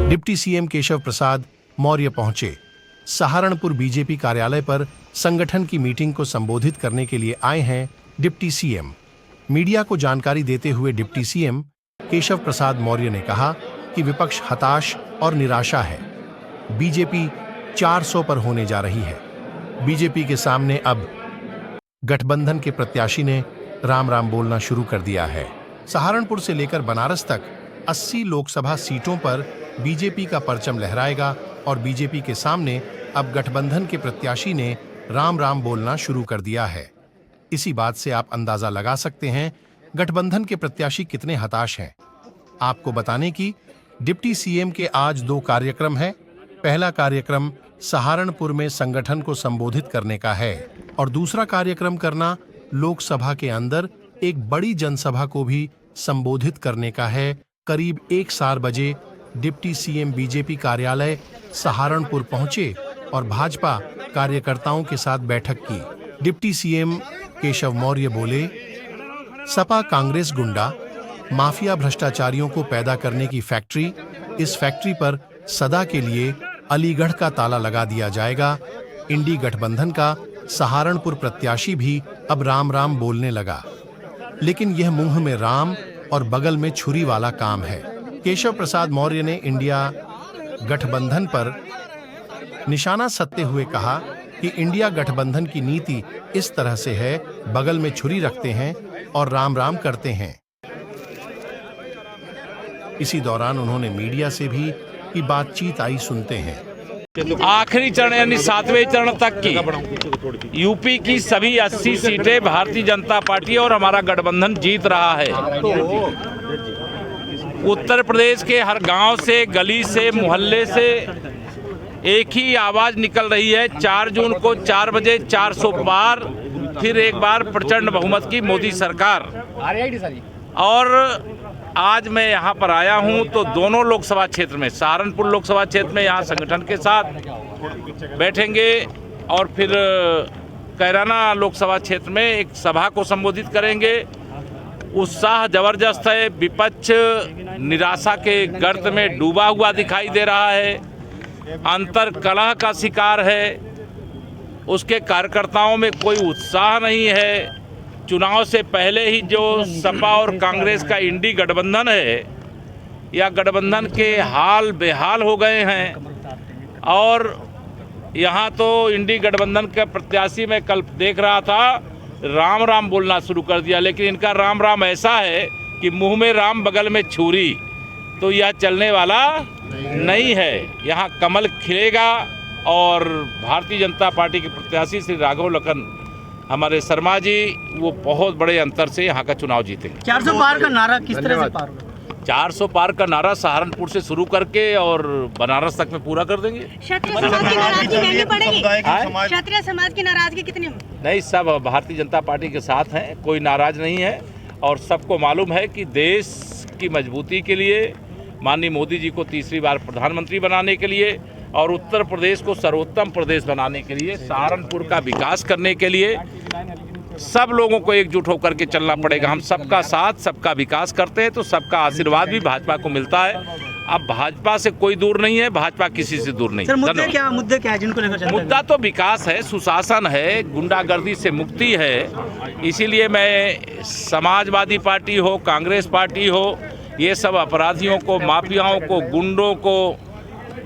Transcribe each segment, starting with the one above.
Deputy CM Keshav Prasad Maurya पहुंचे। Saharanpur BJP कार्यालय पर संगठन की मीटिंग को संबोधित करने के लिए आए हैं डिप्टी सीएम। मीडिया को जानकारी देते हुए डिप्टी सीएम केशव प्रसाद मौर्य ने कहा कि विपक्ष हताश और निराशा है। बीजेपी 400 पर होने जा रही है। बीजेपी के सामने अब गठबंधन के प्रत्याशी ने राम राम बोलना शुरू कर दिया है। सहारनपुर से लेकर बनारस तक 80 लोकसभा सीटों पर बीजेपी का परचम लहराएगा और बीजेपी के सामने अब गठबंधन के प्रत्याशी ने राम राम बोलना शुरू कर दिया है। इसी बात से आप अंदाजा लगा सकते हैं गठबंधन के प्रत्याशी कितने हताश हैं। आपको बताने की डिप्टी सीएम के आज 2 कार्यक्रम हैं। पहला कार्यक्रम सहारनपुर में संगठन को संबोधित करने का है और दूसरा कार्यक्रम करना लोकसभा के अंदर एक बड़ी जनसभा को भी संबोधित करने का है। करीब 1 बजे डिप्टी सीएम बीजेपी कार्यालय सहारनपुर पहुंचे और भाजपा कार्यकर्ताओं के साथ बैठक की। डिप्टी सीएम केशव मौर्य बोले, सपा कांग्रेस गुंडा माफिया भ्रष्टाचारियों को पैदा करने की फैक्ट्री, इस फैक्ट्री पर सदा के लिए अलीगढ़ का ताला लगा दिया जाएगा। इंडी गठबंधन का सहारनपुर प्रत्याशी भी अब राम राम बोलने लगा, लेकिन यह मुंह में राम और बगल में छुरी वाला काम है। केशव प्रसाद मौर्य ने इंडिया गठबंधन पर निशाना साधते हुए कहा कि इंडिया गठबंधन की नीति इस तरह से है, बगल में छुरी रखते हैं और राम राम करते हैं। इसी दौरान उन्होंने मीडिया से भी की बातचीत आई, सुनते हैं। आखिरी चरण यानी 7वें चरण तक की यूपी की सभी 80 सीटें भारतीय जनता पार्टी और हमारा गठबंधन जीत रहा है। उत्तर प्रदेश के हर गांव से, गली से, मोहल्ले से एक ही आवाज निकल रही है, 4 जून को 4 बजे 400 पार, फिर एक बार प्रचंड बहुमत की मोदी सरकार। और आज मैं यहाँ पर आया हूँ तो दोनों लोकसभा क्षेत्र में, सहारनपुर लोकसभा क्षेत्र में यहाँ संगठन के साथ बैठेंगे और फिर कैराना लोकसभा क्षेत्र में एक सभा को संबोधित करेंगे। उत्साह जबरदस्त है। विपक्ष निराशा के गर्त में डूबा हुआ दिखाई दे रहा है, अंतर कलह का शिकार है, उसके कार्यकर्ताओं में कोई उत्साह नहीं है। चुनाव से पहले ही जो सपा और कांग्रेस का इंडी गठबंधन है, या गठबंधन के हाल बेहाल हो गए हैं। और यहाँ तो इंडी गठबंधन के प्रत्याशी मैं कल देख रहा था, राम राम बोलना शुरू कर दिया, लेकिन इनका राम राम ऐसा है कि मुंह में राम बगल में छुरी, तो यह चलने वाला नहीं है। यहाँ कमल खिलेगा और भारतीय जनता पार्टी के प्रत्याशी श्री राघव लखन हमारे शर्मा जी, वो बहुत बड़े अंतर से यहाँ का चुनाव जीतेंगे। 400 पार का नारा किस तरह से पार होगा? 400 पार का नारा सहारनपुर से शुरू करके और बनारस तक में पूरा कर देंगे। क्षत्रिय समाज की नाराजगी महंगी पड़ेगी। क्षत्रिय समाज की नाराजगी कितनी? नहीं, सब भारतीय जनता पार्टी के साथ हैं, कोई नाराज नहीं है। और सबको मालूम है कि देश की मजबूती के लिए, माननीय मोदी जी को तीसरी बार प्रधानमंत्री बनाने के लिए और उत्तर प्रदेश को सर्वोत्तम प्रदेश बनाने के लिए, सहारनपुर का विकास करने के लिए सब लोगों को एकजुट होकर के चलना पड़ेगा। हम सबका साथ, सबका विकास करते हैं तो सबका आशीर्वाद भी भाजपा को मिलता है। अब भाजपा से कोई दूर नहीं है, भाजपा किसी से दूर नहीं। सर, मुद्दे क्या है जिनको लेकर? मुद्दा तो विकास है, सुशासन है, गुंडागर्दी से मुक्ति है। इसीलिए मैं समाजवादी पार्टी हो, कांग्रेस पार्टी हो, ये सब अपराधियों को, माफियाओं को, गुंडों को,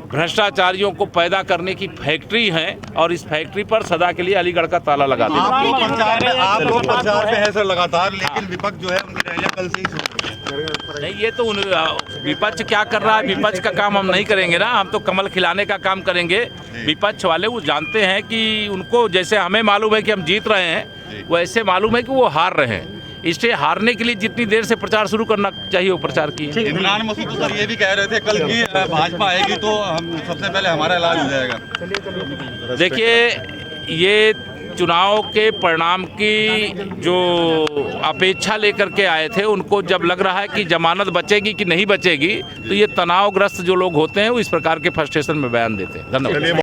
भ्रष्टाचारियों को पैदा करने की फैक्ट्री है और इस फैक्ट्री पर सदा के लिए अलीगढ़ का ताला लगा देना। आप लोग प्रचार में है सर लगातार, लेकिन विपक्ष जो है उनकी रैलियां कल से ही नहीं, ये तो विपक्ष क्या कर रहा है, विपक्ष का काम हम नहीं करेंगे ना, हम तो कमल खिलाने का काम करेंगे। विपक्ष वाले वो जानते हैं कि उनको, जैसे हमें मालूम है कि हम जीत रहे हैं, वैसे मालूम है कि वो हार रहे हैं। इसलिए हारने के लिए जितनी देर से प्रचार शुरू करना चाहिए वो प्रचार किए। इमरान मसूद तो सर ये भी कह रहे थे कल की भाजपा आएगी तो हम सबसे पहले हमारा इलाज हो जाएगा। देखिए, ये चुनाव के परिणाम की जो अपेक्षा लेकर के आए थे, उनको जब लग रहा है कि जमानत बचेगी कि नहीं बचेगी, तो ये तनावग्रस्त जो लोग होते हैं वो इस प्रकार के फ्रस्ट्रेशन में बयान देते हैं। धन्यवाद।